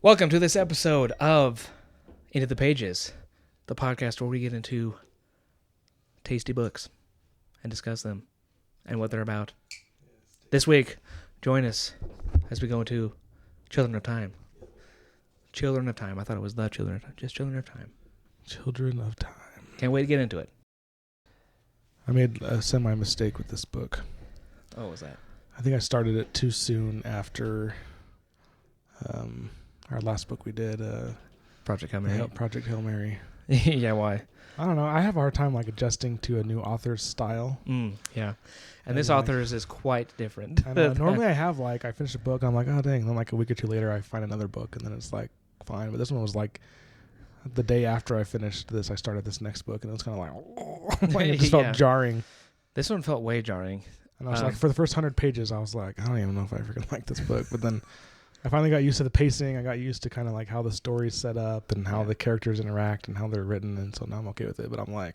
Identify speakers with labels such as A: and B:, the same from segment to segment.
A: Welcome to this episode of Into the Pages, the podcast where we get into tasty books and discuss them and what they're about. This week, join us as we go into Children of Time. Children of Time. I thought it was The Children of Time. Just Children of Time.
B: Children of Time.
A: Can't wait to get into it.
B: I made a semi-mistake with this book.
A: Oh, what was that?
B: I think I started it too soon after our last book we did.
A: Project Hail Mary.
B: Project Hail Mary.
A: Yeah, why?
B: I don't know. I have a hard time adjusting to a new author's style.
A: Yeah. And this author's is quite different.
B: I know. Normally I have I finish a book and I'm like, oh dang. And then a week or two later I find another book and then it's fine. But this one was the day after I finished this, I started this next book and it was kind of it just felt jarring.
A: This one felt way jarring.
B: And I was for the first 100 pages, I was like, I don't even know if I freaking like this book. But then I finally got used to the pacing. I got used to kind of how the story's set up and how the characters interact and how they're written. And so now I'm okay with it. But I'm it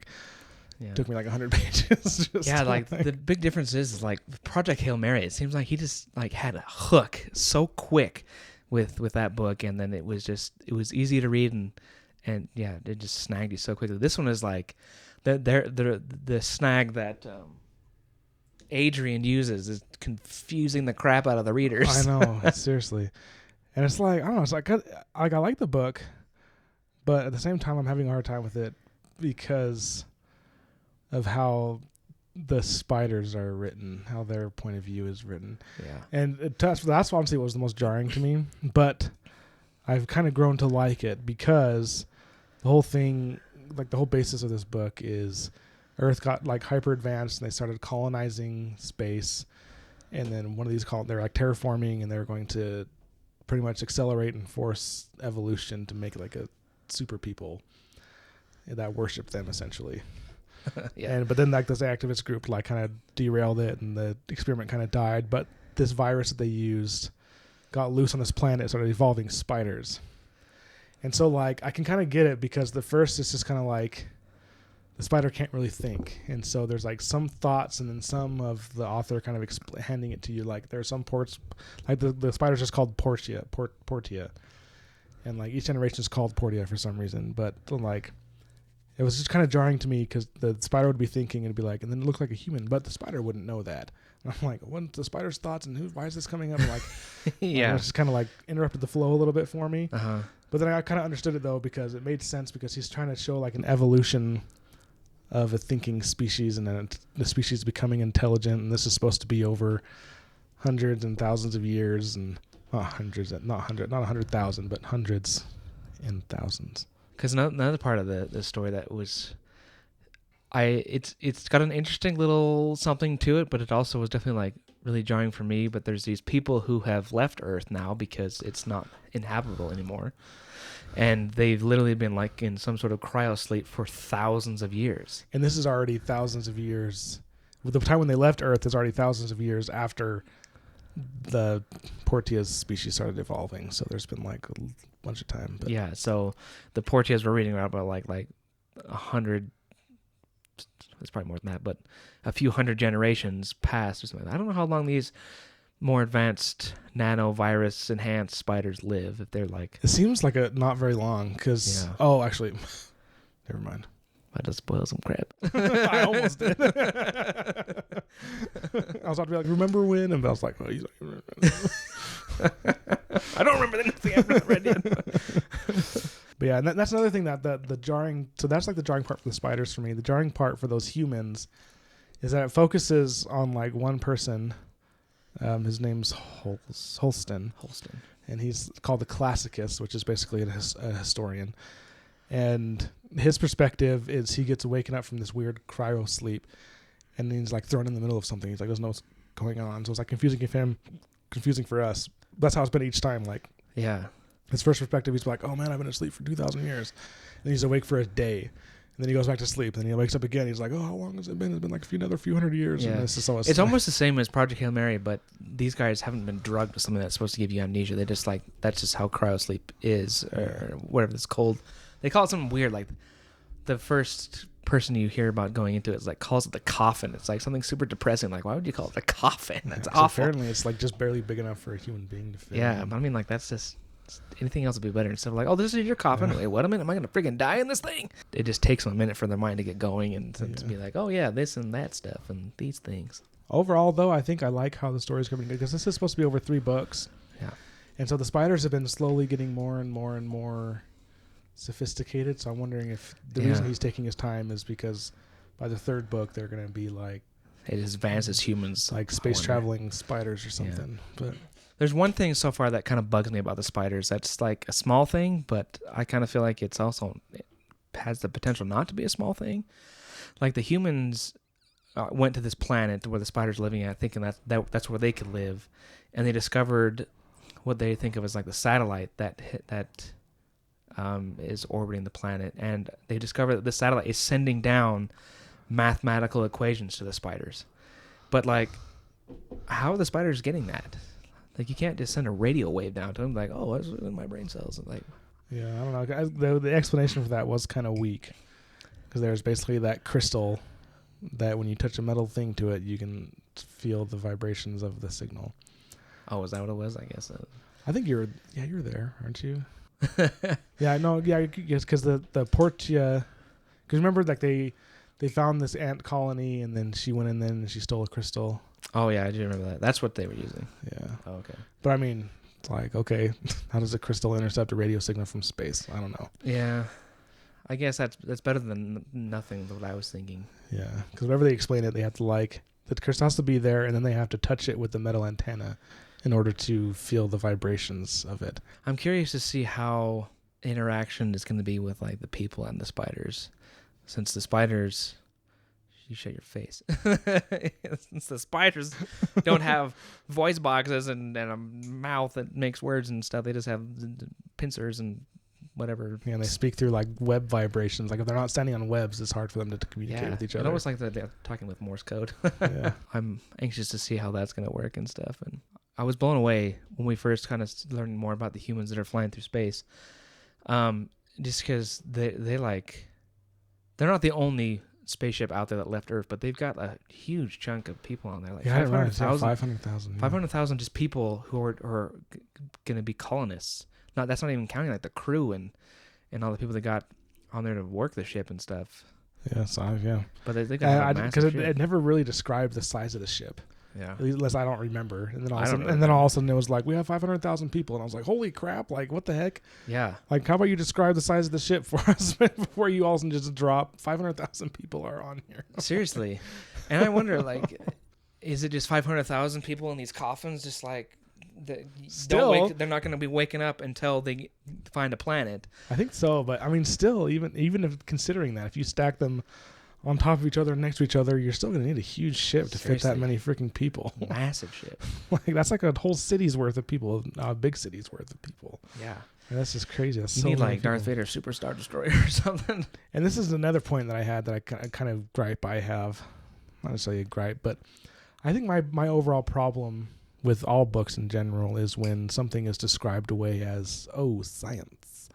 B: took me 100 pages.
A: The big difference is Project Hail Mary. It seems like he just had a hook so quick with that book. And then it was easy to read and it just snagged you so quickly. This one is the snag that Adrian uses is confusing the crap out of the readers.
B: I know, seriously. And it's I don't know, it's I like the book, but at the same time I'm having a hard time with it because of how the spiders are written, how their point of view is written.
A: Yeah. And
B: that's honestly what was the most jarring to me, but I've kind of grown to like it because the whole thing, the whole basis of this book is Earth got hyper advanced and they started colonizing space. And then one of these they're terraforming and they're going to pretty much accelerate and force evolution to make a super people that worship them essentially.
A: Yeah.
B: But then this activist group kind of derailed it and the experiment kind of died. But this virus that they used got loose on this planet and started evolving spiders. And so I can kind of get it because the first is just kind of the spider can't really think. And so there's some thoughts and then some of the author kind of handing it to you. There are some ports, the spider's just called Portia. And each generation is called Portia for some reason. But it was just kind of jarring to me because the spider would be thinking and it'd be and then it looked like a human, but the spider wouldn't know that. And I'm what's the spider's thoughts and why is this coming up?
A: Yeah.
B: It just kind of interrupted the flow a little bit for me.
A: Uh-huh.
B: But then I kind of understood it though because it made sense because he's trying to show an evolution of a thinking species and then the species becoming intelligent, and this is supposed to be over hundreds and thousands of years, and not 100,000, but hundreds and thousands.
A: Because another part of the story that was, it's got an interesting little something to it, but it also was definitely really jarring for me. But there's these people who have left Earth now because it's not inhabitable anymore. And they've literally been in some sort of cryosleep for thousands of years.
B: And this is already thousands of years. With the time when they left Earth is already thousands of years after the Portia's species started evolving. So there's been a bunch of time. But.
A: Yeah, so the Portias we're reading about 100, it's probably more than that, but a few hundred generations passed or something. I don't know how long these more advanced nanovirus enhanced spiders live, if they're
B: it seems not very long because actually never mind,
A: I just spoiled some crap.
B: I almost did. I was about to be remember when, and I was oh, he's
A: I don't remember anything I've read yet.
B: But yeah, and that's another thing that the jarring, so that's the jarring part for the spiders for me. The jarring part for those humans is that it focuses on one person. His name's Holston, and he's called the classicist, which is basically a historian. And his perspective is he gets waken up from this weird cryo sleep, and he's thrown in the middle of something. He's doesn't know what's going on, so it's confusing for him, confusing for us. That's how it's been each time.
A: Yeah,
B: his first perspective, he's oh man, I've been asleep for 2,000 years, and he's awake for a day. And then he goes back to sleep. And then he wakes up again. He's oh, how long has it been? It's been another few hundred years.
A: Yeah.
B: And this is so
A: it's almost the same as Project Hail Mary, but these guys haven't been drugged with something that's supposed to give you amnesia. They just that's just how cryosleep is, or whatever it's called. They call it something weird. The first person you hear about going into it is calls it the coffin. It's something super depressing. Why would you call it the coffin? That's awful.
B: Apparently, it's just barely big enough for a human being to fit.
A: Yeah, but I mean, that's just Anything else would be better instead of like, oh, this is your coffin. Wait, what a minute, am I gonna freaking die in this thing? It just takes them a minute for their mind to get going and to be like, oh yeah, this and that stuff and these things.
B: Overall, though, I think I like how the story's coming because this is supposed to be over 3 books.
A: Yeah.
B: And so the spiders have been slowly getting more and more and more sophisticated. So I'm wondering if the reason he's taking his time is because by the 3rd book they're going to be like
A: as advanced as humans,
B: like space traveling spiders or something. But
A: there's one thing so far that kind of bugs me about the spiders. That's like a small thing, but I kind of feel like it has the potential not to be a small thing. Like the humans went to this planet where the spiders are living at, thinking that's where they could live, and they discovered what they think of as like the satellite that is orbiting the planet, and they discovered that the satellite is sending down mathematical equations to the spiders. But like, how are the spiders getting that? Like, you can't just send a radio wave down to them like, oh, that's in my brain cells. Like,
B: yeah, I don't know. The explanation for that was kind of weak because there's basically that crystal that when you touch a metal thing to it, you can feel the vibrations of the signal.
A: Oh, is that what it was? I guess.
B: I think you're there, aren't you? Yeah, no, yeah, yes, because the Portia, because remember, like they found this ant colony, and then she went in there and she stole a crystal.
A: Oh yeah, I do remember that. That's what they were using.
B: Yeah.
A: Oh, okay.
B: But I mean, it's like, okay, how does a crystal intercept a radio signal from space? I don't know.
A: Yeah, I guess that's better than nothing. What I was thinking.
B: Yeah, because whenever they explain it, they have to the crystal has to be there, and then they have to touch it with the metal antenna in order to feel the vibrations of it.
A: I'm curious to see how interaction is going to be with like the people and the spiders, since the spiders. You shut your face. Since the spiders don't have voice boxes and a mouth that makes words and stuff, they just have pincers and whatever.
B: Yeah, and they speak through like web vibrations. Like if they're not standing on webs, it's hard for them to communicate with each other.
A: It's almost like they're talking with Morse code.
B: Yeah.
A: I'm anxious to see how that's going to work and stuff. And I was blown away when we first kind of learned more about the humans that are flying through space. Just because they're not the only spaceship out there that left Earth, but they've got a huge chunk of people on there, like 500,000. 500,000 just people who are going to be colonists. That's not even counting like the crew and all the people that got on there to work the ship and stuff.
B: Yeah, so yeah.
A: But they got a massive ship.
B: It never really described the size of the ship.
A: Yeah.
B: Unless I don't remember. And then all of a sudden it was like, we have 500,000 people. And I was like, holy crap. Like, what the heck?
A: Yeah.
B: Like, how about you describe the size of the ship for us before you also just drop 500,000 people are on here?
A: Seriously. And I wonder, like, is it just 500,000 people in these coffins? Just like, they're not going to be waking up until they find a planet.
B: I think so. But I mean, still, even if considering that, if you stack them on top of each other, next to each other, you're still going to need a huge ship to fit that many freaking people.
A: Massive ship.
B: Like that's like a whole city's worth of people, a big city's worth of people.
A: Yeah.
B: And that's just crazy. That's
A: you need like Darth Vader Superstar Destroyer or something.
B: And this is another point that I had that I kind of gripe I have. Not necessarily a gripe, but I think my overall problem with all books in general is when something is described away as, oh, science.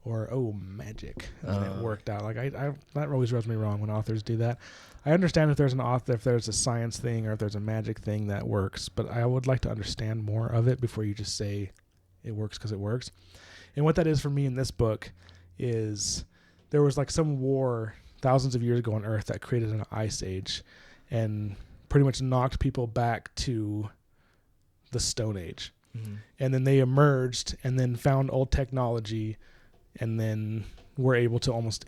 B: Or, oh, magic, and it worked out. Like that always rubs me wrong when authors do that. I understand if there's a science thing or if there's a magic thing that works, but I would like to understand more of it before you just say it works because it works. And what that is for me in this book is there was like some war thousands of years ago on Earth that created an ice age and pretty much knocked people back to the Stone Age. Mm-hmm. And then they emerged and then found old technology. And then we're able to almost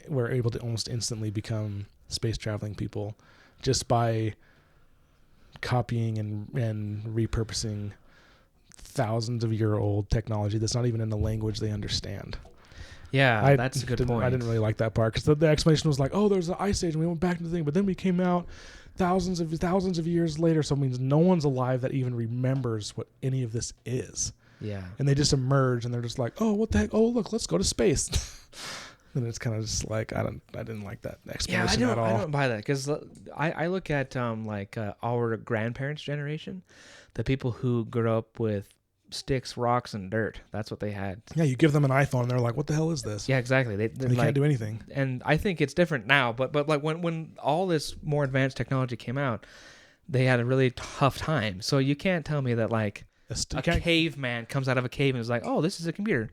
B: instantly become space traveling people just by copying and repurposing thousands of year old technology that's not even in the language they understand.
A: Yeah, that's a good point.
B: I didn't really like that part because the explanation was like, oh, there's an ice age and we went back into the thing, but then we came out thousands of years later, so it means no one's alive that even remembers what any of this is.
A: Yeah. And
B: they just emerge and they're just like, oh, what the heck? Oh, look, let's go to space. And it's kind of just like, I didn't like that explanation at all.
A: I don't buy that because I look at our grandparents' generation, the people who grew up with sticks, rocks, and dirt. That's what they had.
B: Yeah, you give them an iPhone and they're like, what the hell is this?
A: Yeah, exactly. They
B: can't do anything.
A: And I think it's different now, but like when all this more advanced technology came out, they had a really tough time. So you can't tell me that like A caveman comes out of a cave and is like, "Oh, this is a computer."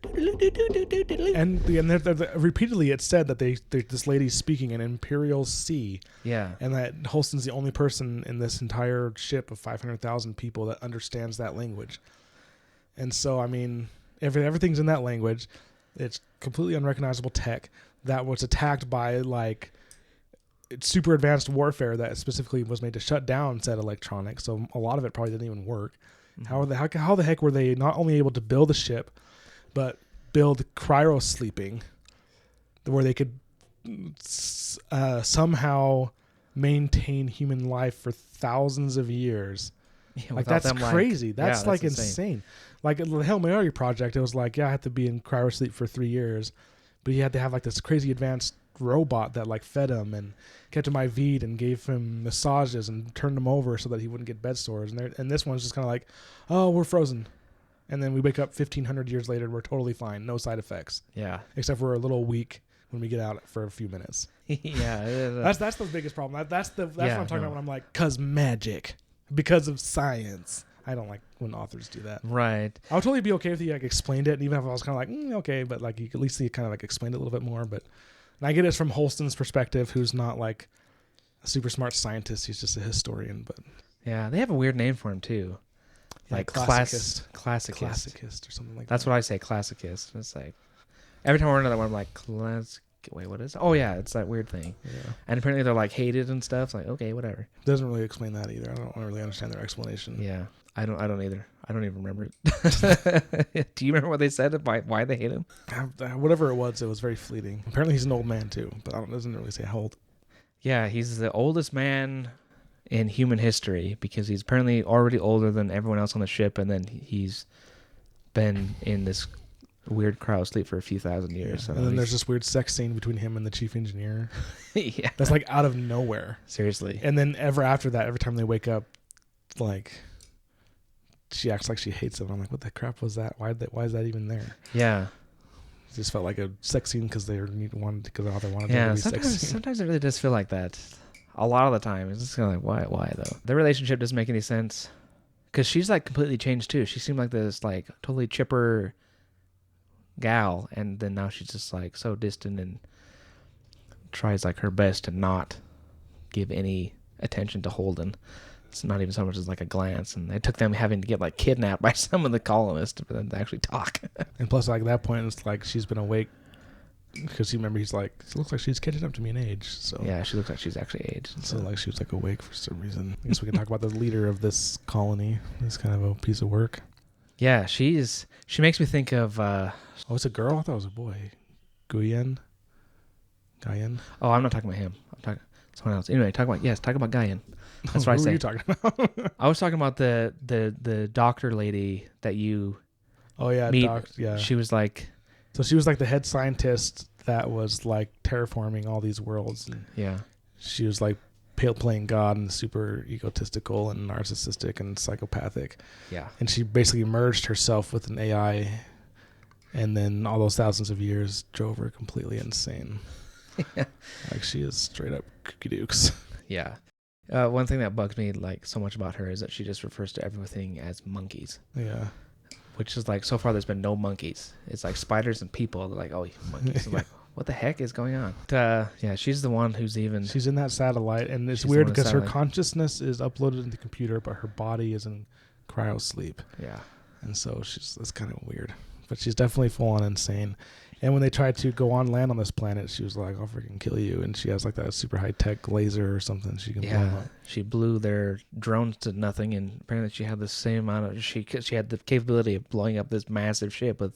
B: And they're repeatedly it's said that this lady's speaking an Imperial C.
A: Yeah.
B: And that Holston's the only person in this entire ship of 500,000 people that understands that language. And so, I mean, everything's in that language. It's completely unrecognizable tech that was attacked by like super advanced warfare that specifically was made to shut down said electronics. So a lot of it probably didn't even work. Mm-hmm. How the heck were they not only able to build a ship, but build cryo sleeping, where they could somehow maintain human life for thousands of years?
A: Yeah,
B: like that's crazy. That's like insane. Like the Hail Mary project, it was like, I had to be in cryo sleep for 3 years, but you had to have like this crazy advanced robot that like fed him and kept him IV'd and gave him massages and turned him over so that he wouldn't get bed sores. And this one's just kind of like, oh, we're frozen. And then we wake up 1,500 years later, we're totally fine. No side effects.
A: Yeah.
B: Except for a little weak when we get out for a few minutes.
A: Yeah.
B: That's the biggest problem. That's what I'm talking about when I'm like, 'cause magic. Because of science. I don't like when authors do that.
A: Right.
B: I would totally be okay if he like explained it, and even if I was kind of like, okay, but like you could at least see kind of like explained it a little bit more. But and I get it from Holston's perspective, who's not like a super smart scientist. He's just a historian. But
A: yeah, they have a weird name for him too, like classicist
B: or something like that.
A: That's what I say, classicist. It's like every time I run another one, I'm like, wait, what is it? Oh yeah, it's that weird thing. Yeah. And apparently they're like hated and stuff. It's like, okay, whatever.
B: Doesn't really explain that either. I don't really understand their explanation.
A: Yeah. I don't either. I don't even remember it. Do you remember what they said about why they hate him?
B: Whatever it was very fleeting. Apparently he's an old man too, but it doesn't really say how old.
A: Yeah, he's the oldest man in human history because he's apparently already older than everyone else on the ship, and then he's been in this weird cryo sleep for a few thousand years.
B: Yeah. So and then there's this weird sex scene between him and the chief engineer.
A: Yeah.
B: That's like out of nowhere.
A: Seriously.
B: And then after that, every time they wake up, like she acts like she hates him. I'm like, what the crap was that? Why is that even there?
A: Yeah.
B: It just felt like a sex scene because they wanted to
A: yeah,
B: be sex scene.
A: Sometimes it really does feel like that. A lot of the time. It's just kind of like, why though? Their relationship doesn't make any sense. Because she's like completely changed too. She seemed like this like totally chipper gal, and then now she's just like so distant and tries like her best to not give any attention to Holden. It's not even so much as like a glance, and it took them having to get like kidnapped by some of the colonists for them to actually talk.
B: And plus, like at that point, it's like she's been awake because you remember he's like, it looks like she's catching up to me in age. So
A: yeah, she looks like she's actually aged.
B: So like she was like awake for some reason. I guess we can talk about the leader of this colony. This kind of a piece of work.
A: Yeah, she makes me think of.
B: Oh, it's a girl. I thought it was a boy. Guyan.
A: Oh, I'm not talking about him. I'm talking someone else. Anyway, talk about Guyan. That's what I say.
B: Who are you talking about?
A: I was talking about the doctor lady that you.
B: Oh yeah,
A: meet.
B: Yeah.
A: She was like.
B: So she was like the head scientist that was like terraforming all these worlds. And
A: yeah.
B: She was like playing God and super egotistical and narcissistic and psychopathic.
A: Yeah.
B: And she basically merged herself with an AI, and then all those thousands of years drove her completely insane. Yeah. Like she is straight up kooky dukes.
A: Yeah. One thing that bugs me like so much about her is that she just refers to everything as monkeys.
B: Yeah.
A: Which is like, so far there's been no monkeys. It's like spiders and people. They're like, oh, monkeys. I'm like, what the heck is going on? Yeah, she's the one who's even...
B: She's in that satellite, and it's weird because her consciousness is uploaded into the computer, but her body is in cryo sleep.
A: Yeah.
B: And so that's kind of weird. But she's definitely full-on insane. And when they tried to go on land on this planet, she was like, I'll freaking kill you. And she has like that super high-tech laser or something. She can blow them up.
A: She blew their drones to nothing, and apparently she had the same amount of... She had the capability of blowing up this massive ship with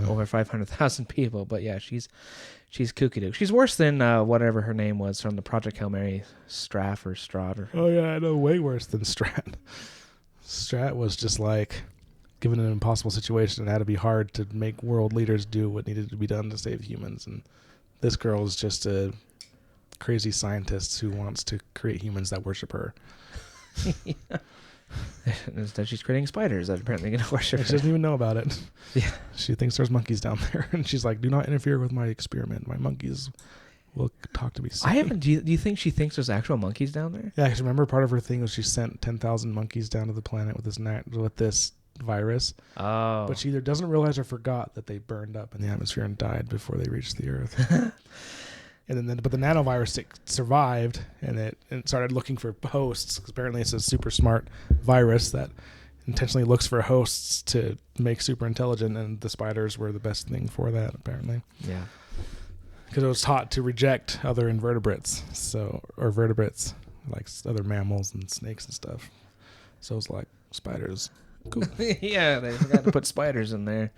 A: over 500,000 people. But yeah, she's kooky duke. She's worse than whatever her name was from the Project Hail Mary, Straff or Strahd. Or...
B: Oh yeah, I know, way worse than Strat. Strat was just like... given an impossible situation, it had to be hard to make world leaders do what needed to be done to save humans. And this girl is just a crazy scientist who wants to create humans that worship her.
A: Instead, she's creating spiders that apparently going to worship her.
B: She doesn't even know about it.
A: Yeah.
B: She thinks there's monkeys down there. And she's like, do not interfere with my experiment. My monkeys will talk to me soon.
A: Do you think she thinks there's actual monkeys down there?
B: Yeah, because remember part of her thing was she sent 10,000 monkeys down to the planet with this virus.
A: Oh.
B: But she either doesn't realize or forgot that they burned up in the atmosphere and died before they reached the Earth. But the nanovirus survived, and it started looking for hosts. 'Cause apparently, it's a super smart virus that intentionally looks for hosts to make super intelligent, and the spiders were the best thing for that, apparently.
A: Yeah.
B: Because it was taught to reject other invertebrates, or vertebrates, like other mammals and snakes and stuff. So it's like spiders. Cool.
A: Yeah, they forgot to put spiders in there.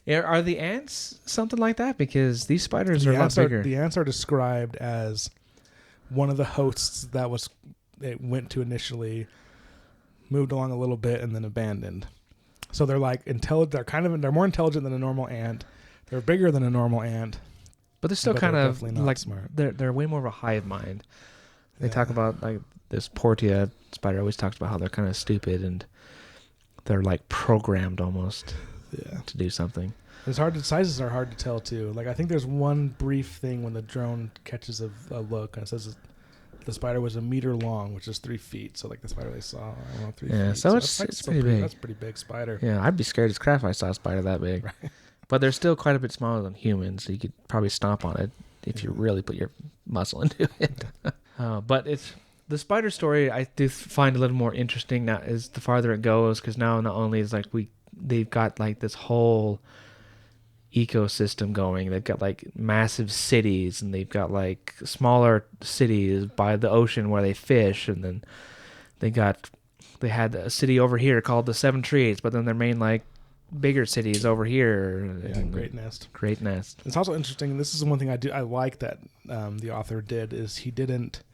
A: Yeah, are the ants something like that? Because these spiders are a lot bigger.
B: The ants are described as one of the hosts that it went to initially, moved along a little bit, and then abandoned. So they're like intelligent. They're more intelligent than a normal ant. They're bigger than a normal ant.
A: But they're still kind of like
B: smart.
A: They're way more of a hive mind. They talk about like this Portia spider always talks about how they're kind of stupid and they're like programmed almost to do something.
B: Sizes are hard to tell too. Like I think there's one brief thing when the drone catches a look and it says the spider was 1 meter long, which is 3 feet. So like the spider they saw, 3 feet.
A: Yeah, so it's pretty big.
B: That's a pretty big spider.
A: Yeah, I'd be scared as crap if I saw a spider that big. Right. But they're still quite a bit smaller than humans, so you could probably stomp on it if you really put your muscle into it. But it's the spider story I do find a little more interesting now as the farther it goes, because now not only is like they've got like this whole ecosystem going. They've got like massive cities, and they've got like smaller cities by the ocean where they fish, and then they had a city over here called the Seven Trees, but then their main like bigger cities over here.
B: Yeah, Great Nest.
A: Great Nest.
B: It's also interesting. This is one thing I like that the author did is he didn't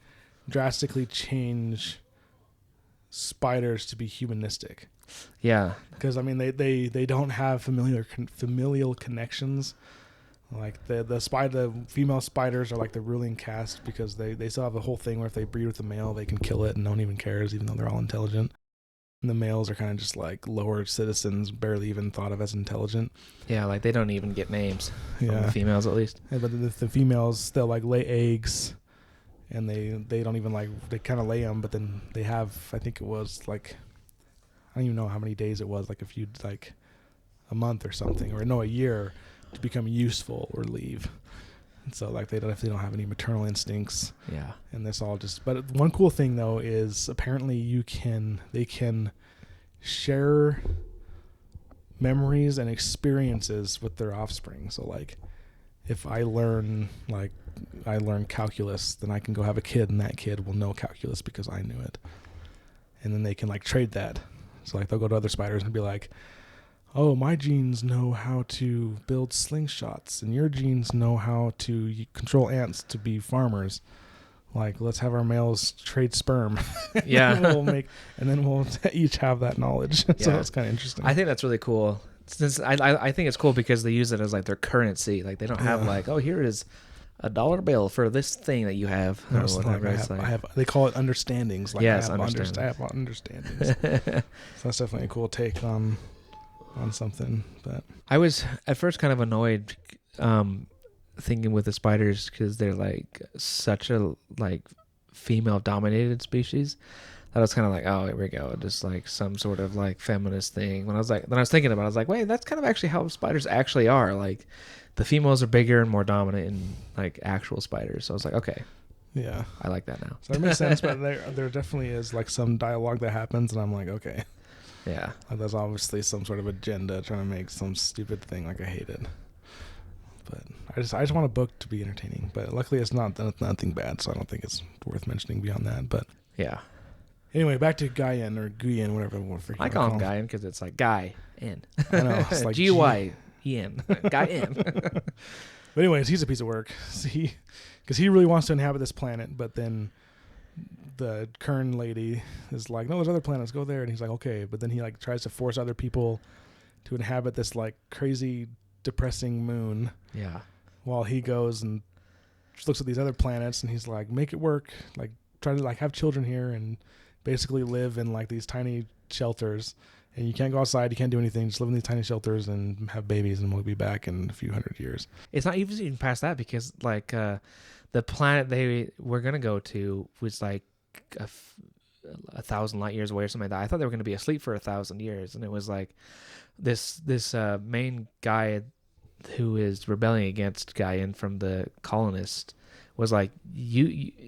B: drastically change spiders to be humanistic.
A: Yeah,
B: because I mean they don't have familial connections. Like the female spiders are like the ruling caste because they still have the whole thing where if they breed with a male they can kill it and no one even cares, even though they're all intelligent. And the males are kind of just like lower citizens, barely even thought of as intelligent.
A: Yeah, like they don't even get names.
B: Yeah,
A: the females at least.
B: Yeah, but the females, they'll like lay eggs, and they don't even like, they kind of lay them, but then they have, I think it was like, I don't even know how many days it was, like if you like a month or something, or no, a year to become useful or leave. And so like they don't have any maternal instincts.
A: Yeah.
B: And this all just, but one cool thing though is apparently they can share memories and experiences with their offspring. So like if I learn calculus, then I can go have a kid and that kid will know calculus because I knew it. And then they can like trade that. So like they'll go to other spiders and be like, oh, my genes know how to build slingshots and your genes know how to control ants to be farmers. Like, let's have our males trade sperm.
A: Yeah.
B: and then we'll each have that knowledge. So that's kind of interesting.
A: I think that's really cool. Since I think it's cool because they use it as like their currency. Like they don't have like, oh, here is $1 bill for this thing that you have.
B: No, or whatever. I have. They call it understandings. Like
A: yes,
B: I have understandings. So that's definitely a cool take on something. But
A: I was at first kind of annoyed thinking with the spiders because they're like such a like female dominated species that I was kind of like, oh, here we go, just like some sort of like feminist thing. Then I was thinking about it, I was like, wait, that's kind of actually how spiders actually are. Like the females are bigger and more dominant in like actual spiders. So I was like, okay,
B: yeah,
A: I like that now.
B: So that makes sense. But there definitely is like some dialogue that happens and I'm like, okay.
A: Yeah.
B: Like there's obviously some sort of agenda trying to make some stupid thing. Like I hate it. But I just want a book to be entertaining. But luckily it's nothing bad, so I don't think it's worth mentioning beyond that. But
A: yeah.
B: Anyway, back to Guyan or Guyan, whatever.
A: I call him Guyan because it's like Guy N.
B: I know. It's like
A: G-Y-E-N. Guy N.
B: But anyways, he's a piece of work. Because he really wants to inhabit this planet, but then the Kern lady is like, no, there's other planets, go there. And he's like, okay. But then he like tries to force other people to inhabit this like crazy, depressing moon.
A: Yeah.
B: While he goes and just looks at these other planets and he's like, make it work. Like try to like have children here and basically live in like these tiny shelters. And you can't go outside, you can't do anything, just live in these tiny shelters and have babies and we'll be back in a few hundred years.
A: It's not even past that because like the planet they were going to go to was like 1,000 light years away or something like that. I thought they were going to be asleep for 1,000 years, and it was like this main guy who is rebelling against Gaian from the colonists was like,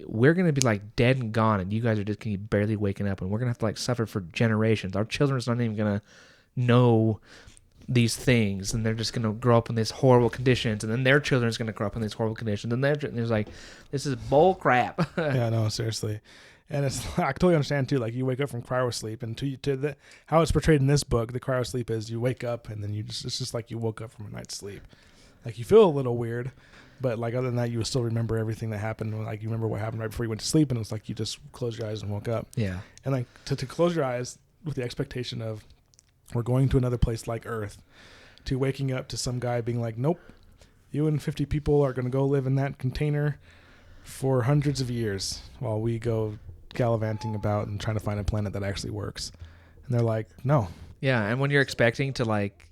A: we're going to be like dead and gone, and you guys are just going to be barely waking up, and we're going to have to like suffer for generations. Our children's not even going to know these things, and they're just going to grow up in these horrible conditions, and then their children's going to grow up in these horrible conditions, and there's like, this is bull crap.
B: Yeah, no, seriously. And it's, I totally understand too, like you wake up from cryosleep, and how it's portrayed in this book, the cryosleep is you wake up and then it's just like you woke up from a night's sleep. Like you feel a little weird, but like other than that, you will still remember everything that happened. Like you remember what happened right before you went to sleep, and it was like you just closed your eyes and woke up.
A: Yeah.
B: And like to close your eyes with the expectation of we're going to another place like Earth, to waking up to some guy being like, nope, you and 50 people are going to go live in that container for hundreds of years while we go gallivanting about and trying to find a planet that actually works. And they're like, no.
A: Yeah, and when you're expecting to like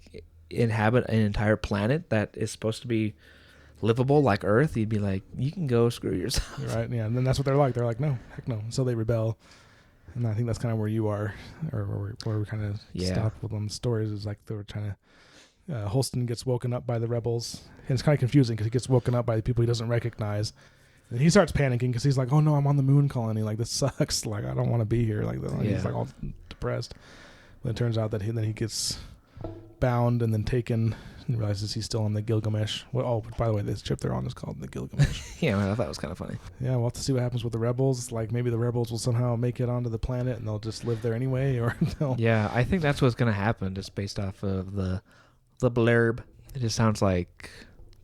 A: inhabit an entire planet that is supposed to be livable like Earth, you'd be like, you can go screw yourself.
B: Right, yeah, and then that's what they're like. They're like, no, heck no. So they rebel. And I think that's kind of where you are, or where we kind of stopped with them. Stories is like they were trying to, Holston gets woken up by the rebels. And it's kind of confusing because he gets woken up by the people he doesn't recognize. And he starts panicking because he's like, oh no, I'm on the moon colony. Like, this sucks. Like, I don't want to be here. Like, he's like all depressed. But it turns out that he gets bound and then taken and realizes he's still on the Gilgamesh. Well, by the way, this ship they're on is called the Gilgamesh.
A: Yeah, man, I thought it was kind of funny.
B: Yeah, we'll have to see what happens with the rebels. Like, maybe the rebels will somehow make it onto the planet and they'll just live there anyway, or they'll...
A: Yeah, I think that's what's going to happen, just based off of the blurb. It just sounds like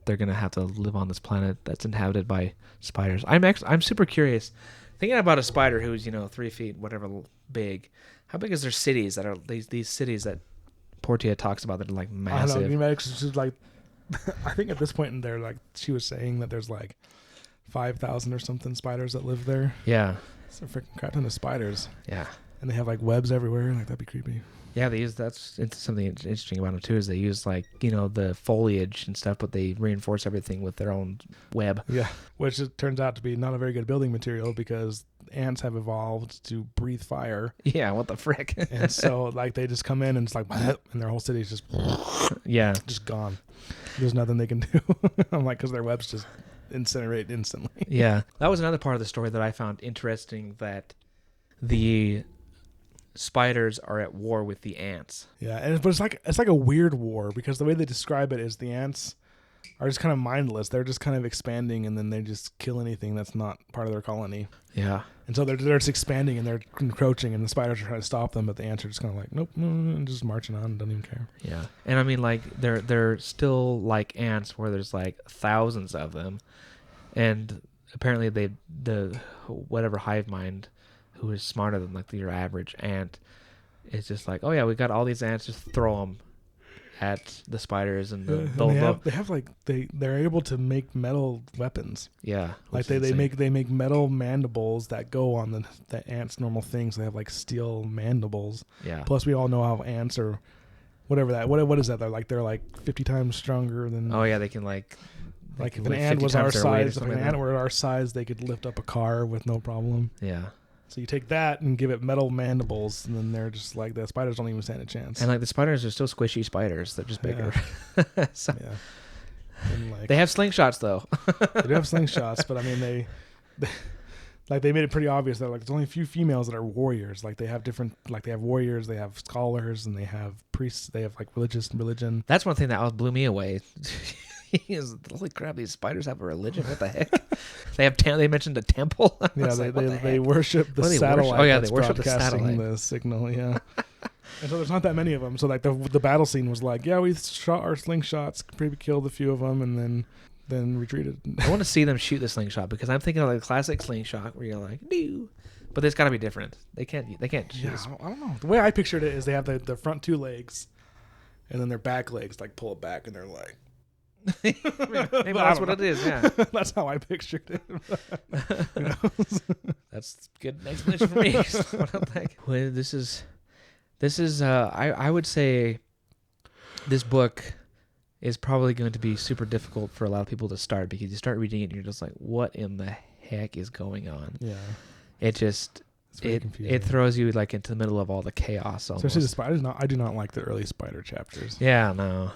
A: they're going to have to live on this planet that's inhabited by spiders. I'm super curious. Thinking about a spider who's, 3 feet, whatever, big. How big is their cities that are these cities that Portia talks about that are like massive?
B: I don't know. It's just like, I think at this point in there, like she was saying that there's like 5,000 or something spiders that live there.
A: Yeah.
B: It's a freaking crap ton of spiders.
A: Yeah.
B: And they have like webs everywhere. Like, that'd be creepy.
A: Yeah, that's something interesting about them too, is they use like, the foliage and stuff, but they reinforce everything with their own web.
B: Yeah, which it turns out to be not a very good building material because ants have evolved to breathe fire.
A: Yeah, what the frick?
B: And so like they just come in and it's like, and their whole city's just just gone. There's nothing they can do. I'm like, because their webs just incinerate instantly.
A: Yeah, that was another part of the story that I found interesting, that the spiders are at war with the ants.
B: Yeah, but it's like a weird war, because the way they describe it is the ants are just kind of mindless. They're just kind of expanding, and then they just kill anything that's not part of their colony.
A: Yeah.
B: And so they're just expanding and they're encroaching, and the spiders are trying to stop them, but the ants are just kind of like, nope, and just marching on, don't even care.
A: Yeah. And I mean, like, they're still like ants, where there's like thousands of them, and apparently the whatever hive mind who is smarter than like your average ant is just like, oh yeah, we got all these ants, just throw them at the spiders, and
B: they're able to make metal weapons.
A: Yeah,
B: like they make metal mandibles that go on the ants' normal things. They have like steel mandibles.
A: Yeah.
B: Plus, we all know how ants are, what is that? They're like 50 times stronger than.
A: Oh yeah, they can like
B: if an ant was our size, they could lift up a car with no problem.
A: Yeah.
B: So you take that and give it metal mandibles, and then they're just like, the spiders don't even stand a chance.
A: And like the spiders are still squishy spiders; they're just bigger.
B: Yeah.
A: So,
B: yeah. And like,
A: they have slingshots though.
B: They do have slingshots, but I mean they made it pretty obvious that like there's only a few females that are warriors. Like they have they have warriors, they have scholars, and they have priests. They have like religion.
A: That's one thing that blew me away. Holy crap! These spiders have a religion. What the heck? They mentioned a temple.
B: Yeah, they worship the satellite.
A: Oh yeah, they worship the satellite.
B: The signal. Yeah. And so there's not that many of them. So like the battle scene was like, yeah, we shot our slingshots, maybe killed a few of them, and then retreated.
A: I want to see them shoot the slingshot, because I'm thinking of like the classic slingshot where you're like, no, but it's got to be different. They can't.
B: Yeah, I don't know. The way I pictured it is they have the front two legs, and then their back legs like pull it back, and they're like.
A: Maybe that's what it is. Yeah,
B: that's how I pictured it.
A: That's good explanation for me. Well, this is. I would say this book is probably going to be super difficult for a lot of people to start, because you start reading it and you're just like, what in the heck is going on?
B: Yeah.
A: It just.
B: It's very confusing.
A: It throws you like into the middle of all the chaos. Almost.
B: Especially the spiders. I do not like the early spider chapters.
A: Yeah, no.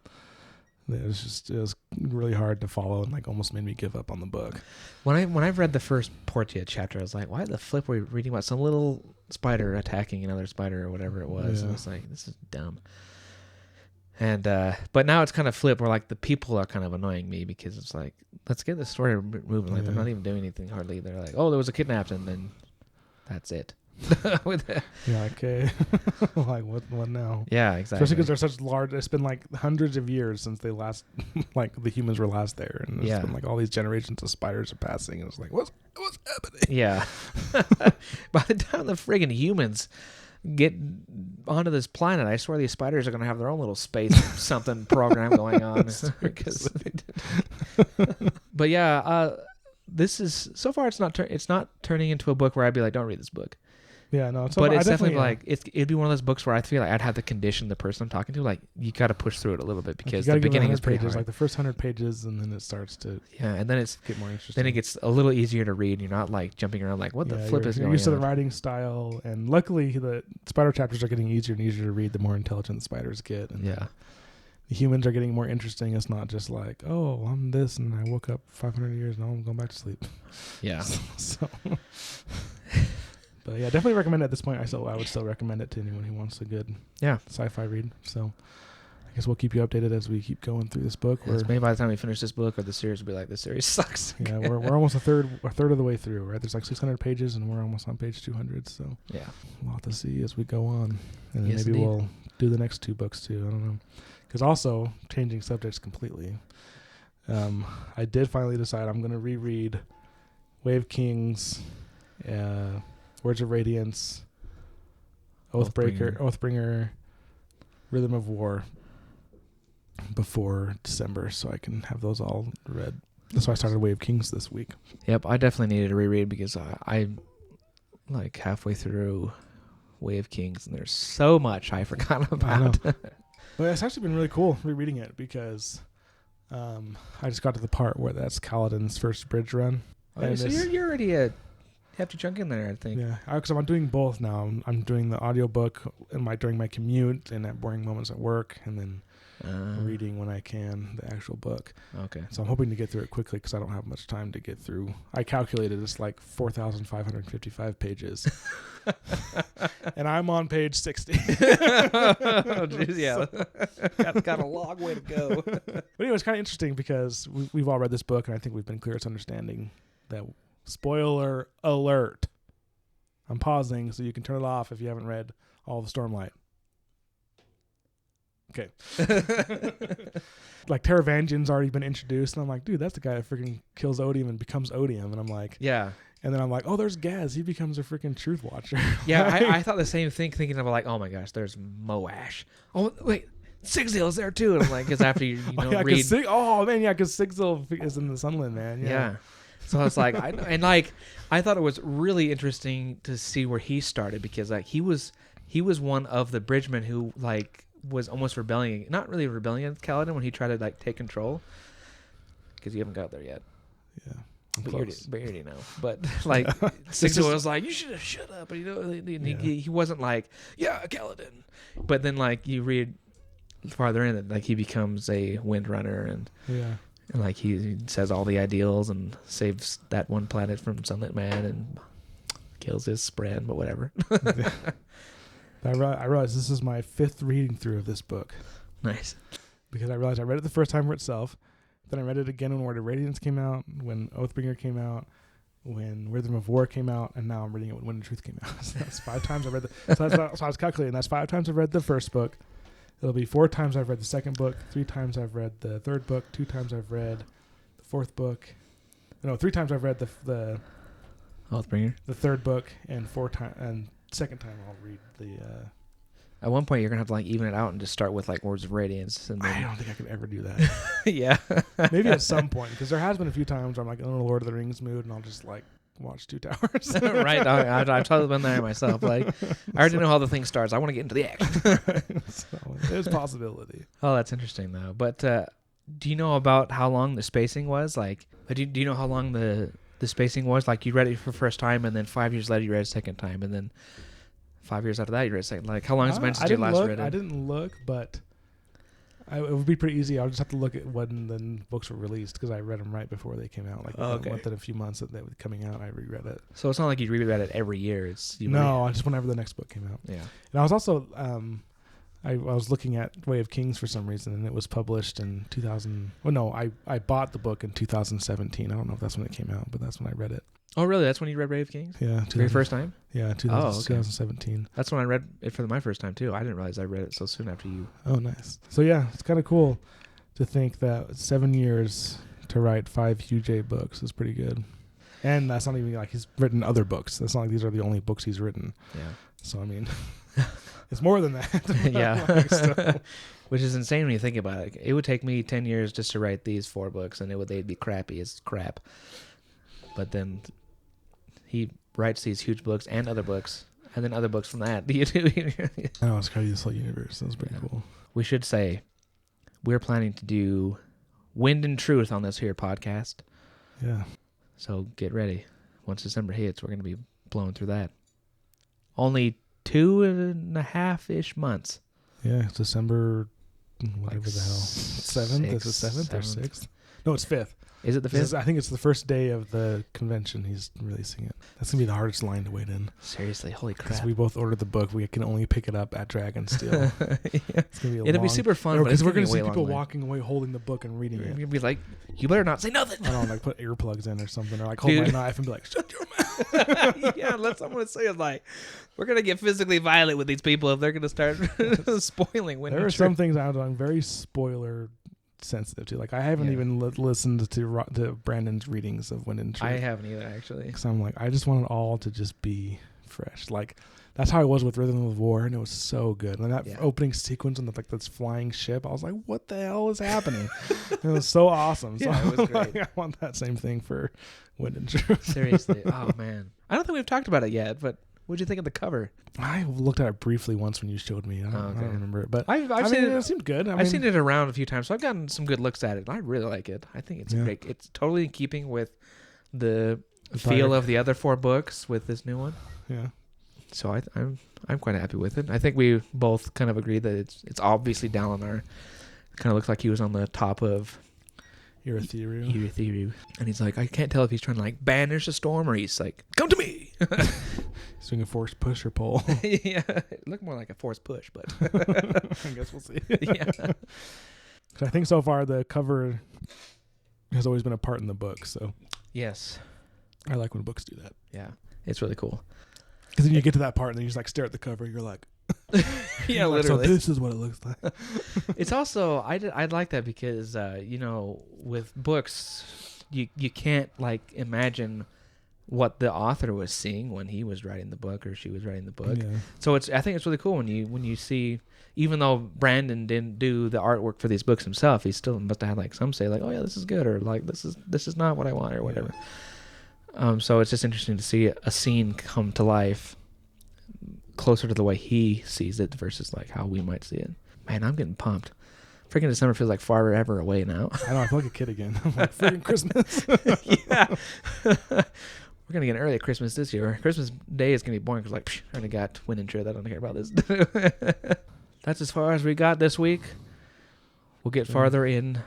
B: It was really hard to follow and like almost made me give up on the book.
A: When I read the first Portia chapter, I was like, why the flip were we reading about some little spider attacking another spider or whatever it was? And I was like, this is dumb. And but now it's kind of flipped where like the people are kind of annoying me because it's like, let's get the story moving. Like they're not even doing anything hardly. They're like, oh, there was a kidnapped, and then that's it.
B: Yeah, okay. Like what now?
A: Yeah, exactly.
B: Especially because they're such large. It's been like hundreds of years since they last, like the humans were last there, and it's been like all these generations of spiders are passing, and it's like what's happening?
A: Yeah. By the time the friggin' humans get onto this planet, I swear these spiders are going to have their own little space something program going on. But yeah, this is so far it's not turning into a book where I'd be like, don't read this book.
B: Yeah, no.
A: But it's definitely like it'd be one of those books where I feel like I'd have to condition the person I'm talking to. Like you got to push through it a little bit because the beginning is pretty hard.
B: Like the first 100 pages, and then it starts to
A: and then it's
B: get more interesting.
A: Then it gets a little easier to read. You're not like jumping around like what the flip is going on.
B: You're used to the writing style, and luckily the spider chapters are getting easier and easier to read the more intelligent the spiders get. And the humans are getting more interesting. It's not just like, oh, I'm this, and I woke up 500 years, now I'm going back to sleep. Yeah. So but yeah, definitely recommend it at this point. I would still recommend it to anyone who wants a good sci-fi read. So I guess we'll keep you updated as we keep going through this book.
A: Maybe by the time we finish this book or the series, we'll be like, this series sucks.
B: Yeah, we're almost a third of the way through, right? There's like 600 pages, and we're almost on page 200. So yeah, we'll have to see as we go on, and then maybe we'll do the next two books too. I don't know, because also changing subjects completely. I did finally decide I'm going to reread Wave Kings, Words of Radiance, Oathbringer, Rhythm of War before December, so I can have those all read. That's why I started Wave Kings this week. Yep,
A: I definitely needed to reread because I like halfway through Wave Kings, and there's so much I forgot about.
B: I know. Well, it's actually been really cool rereading it because I just got to the part where that's Kaladin's first bridge run.
A: Oh, so you're already a hefty chunk in there, I think.
B: Yeah, because I'm doing both now. I'm doing the audiobook during my commute and at boring moments at work, and then reading when I can the actual book. Okay. So I'm hoping to get through it quickly because I don't have much time to get through. I calculated it's like 4,555 pages. And I'm on page 60.
A: Oh, geez, yeah. Got a long way to go.
B: But anyway, it's kind of interesting because we've all read this book, and I think we've been clear it's understanding that. Spoiler alert. I'm pausing so you can turn it off if you haven't read all the Stormlight. Okay. Like Taravangian's already been introduced, and I'm like, dude, that's the guy that freaking kills Odium and becomes Odium. And I'm like, yeah. And then I'm like, oh, there's Gaz. He becomes a freaking Truth Watcher.
A: Yeah, I thought the same thing, thinking about like, oh my gosh, there's Moash. Oh, wait. Sigzil's there too. And I'm like, because after you know, read.
B: Because Sigzil is in the Sunland, man. Yeah.
A: So I was like, I thought it was really interesting to see where he started because like he was one of the bridgemen who like was almost not really rebelling against Kaladin when he tried to like take control, because you haven't got there yet. Yeah, but you already know. But like Sigzil was like, you should have shut up, and he wasn't like, yeah, Kaladin. But then like you read farther in it, like he becomes a Windrunner and and like he says all the ideals and saves that one planet from Sunlit Man and kills his spread, but whatever.
B: I realized this is my 5th reading through of this book.
A: Nice.
B: Because I realized I read it the first time for itself. Then I read it again when Word of Radiance came out, when Oathbringer came out, when Rhythm of War came out, and now I'm reading it when Wind and Truth came out. So that's 5 times I read so I was calculating. That's 5 times I've read the first book. It'll be 4 times I've read the second book, 3 times I've read the third book, 2 times I've read the fourth book. No, 3 times I've read the
A: Oathbringer,
B: the third book, and 4 times, and second time I'll read the.
A: At one point, you're gonna have to like even it out and just start with like Words of Radiance. And then
B: I don't think I could ever do that.
A: Yeah,
B: maybe at some point, because there has been a few times where I'm like in a Lord of the Rings mood, and I'll just like watch 2 towers.
A: Right. I've totally been there myself. Like, I already know how the thing starts. I want to get into the action.
B: So there's a possibility.
A: Oh, that's interesting though. But do you know about how long the spacing was? Like, do you know how long the the spacing was? Like you read it for the first time, and then 5 years later you read it a second time, and then 5 years after that you read it a second. Like how long has it been since you last read it?
B: I didn't look, but it would be pretty easy. I'll just have to look at when the books were released because I read them right before they came out. Like within a few months that they were coming out, I reread it.
A: So it's not like you reread it every year. It's
B: just whenever the next book came out.
A: Yeah.
B: And I was also I was looking at Way of Kings for some reason, and it was published in 2000. Well, no, I bought the book in 2017. I don't know if that's when it came out, but that's when I read it.
A: Oh, really? That's when you read Way of Kings?
B: Yeah.
A: For your first time?
B: Yeah, 2017.
A: That's when I read it for my first time, too. I didn't realize I read it so soon after you.
B: Oh, nice. So, yeah, it's kind of cool to think that 7 years to write 5 huge A books is pretty good. And that's not even like he's written other books. That's not like these are the only books he's written.
A: Yeah.
B: So, I mean, it's more than that.
A: Yeah. Which is insane when you think about it. It would take me 10 years just to write these 4 books, and they'd be crappy as crap. But then he writes these huge books and other books, and then other books from that.
B: I know, it's crazy, this whole universe. That's pretty cool.
A: We should say we're planning to do Wind and Truth on this here podcast.
B: Yeah.
A: So get ready. Once December hits, we're going to be blowing through that. Only 2.5-ish months.
B: Yeah, it's December, whatever
A: Like
B: the hell. 7th? Is it 7th or 6th? No, it's 5th.
A: Is it the 5th?
B: I think it's the first day of the convention he's releasing it. That's going to be the hardest line to wait in.
A: Seriously, holy crap.
B: Because we both ordered the book. We can only pick it up at Dragonsteel.
A: Yeah.
B: It's going to be
A: It'll be super fun,
B: because we're
A: going to
B: see people walking away holding the book and reading
A: You're
B: it.
A: going to be like, you better not say nothing.
B: I don't know, like put earplugs in or something, or like hold my knife and be like, shut your mouth.
A: Yeah, unless someone say it like, we're going to get physically violent with these people if they're going to start spoiling Wind and Truth.
B: There are some things I'm very spoiler sensitive to. Like I haven't even listened to Brandon's readings of Wind and Truth.
A: I haven't either, actually.
B: Because I'm like, I just want it all to just be fresh. Like that's how I was with Rhythm of War, and it was so good. And that opening sequence on this flying ship, I was like, what the hell is happening? It was so awesome. So
A: it was great.
B: I want that same thing for Wind and Truth.
A: Seriously. Oh, man. I don't think we've talked about it yet, but what'd you think of the cover?
B: I looked at it briefly once when you showed me. I don't remember it, but
A: I've seen it.
B: It seemed good.
A: I've seen it around a few times, so I've gotten some good looks at it. I really like it. I think it's great. It's totally in keeping with the feel of the other 4 books with this new one.
B: Yeah.
A: So I'm quite happy with it. I think we both kind of agree that it's obviously Dalinar. Kind of looks like he was on the top of Irithiru. And he's like, I can't tell if he's trying to like banish a storm or he's like, come to me.
B: He's doing a forced push or pull.
A: Yeah, it looked more like a forced push, but
B: I guess we'll see.
A: Yeah.
B: I think so far the cover has always been a part in the book, so
A: yes,
B: I like when books do that.
A: Yeah, it's really cool.
B: Because then you get to that part and then you just like stare at the cover. You're like,
A: yeah,
B: like,
A: literally.
B: So this is what it looks like.
A: It's also I'd like that because with books you can't like imagine what the author was seeing when he was writing the book or she was writing the book.
B: Yeah.
A: So I think it's really cool when you see, even though Brandon didn't do the artwork for these books himself, he still must have had like some say like, oh yeah, this is good, or like this is not what I want, or whatever. So it's just interesting to see a scene come to life closer to the way he sees it versus like how we might see it. Man, I'm getting pumped. Freaking December feels like forever away now.
B: I know, I feel like a kid again. I'm like, freaking Christmas.
A: Yeah. We're going to get an early Christmas this year. Christmas Day is going to be boring because like, I already got Wind and Truth. I don't care about this. That's as far as we got this week. We'll get farther in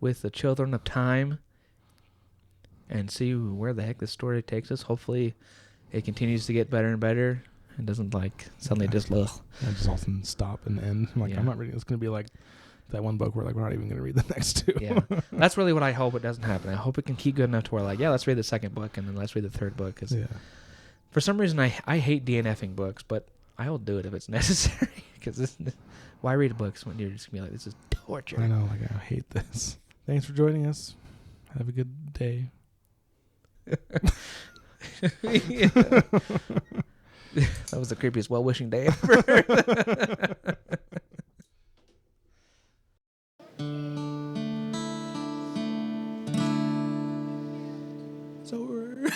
A: with the Children of Time and see where the heck this story takes us. Hopefully it continues to get better and better and doesn't like suddenly just ugh.
B: I just often stop and end. I'm like, I'm not reading. It's going to be like that one book where like we're not even going to read the next 2.
A: Yeah, that's really what I hope it doesn't happen. I hope it can keep good enough to where like, yeah, let's read the second book and then let's read the third book. Cause for some reason I hate DNFing books, but I'll do it if it's necessary. Because why read books when you're just gonna be like, this is torture?
B: I know, like I hate this. Thanks for joining us. Have a good day.
A: That was the creepiest well-wishing day ever.
B: It's over.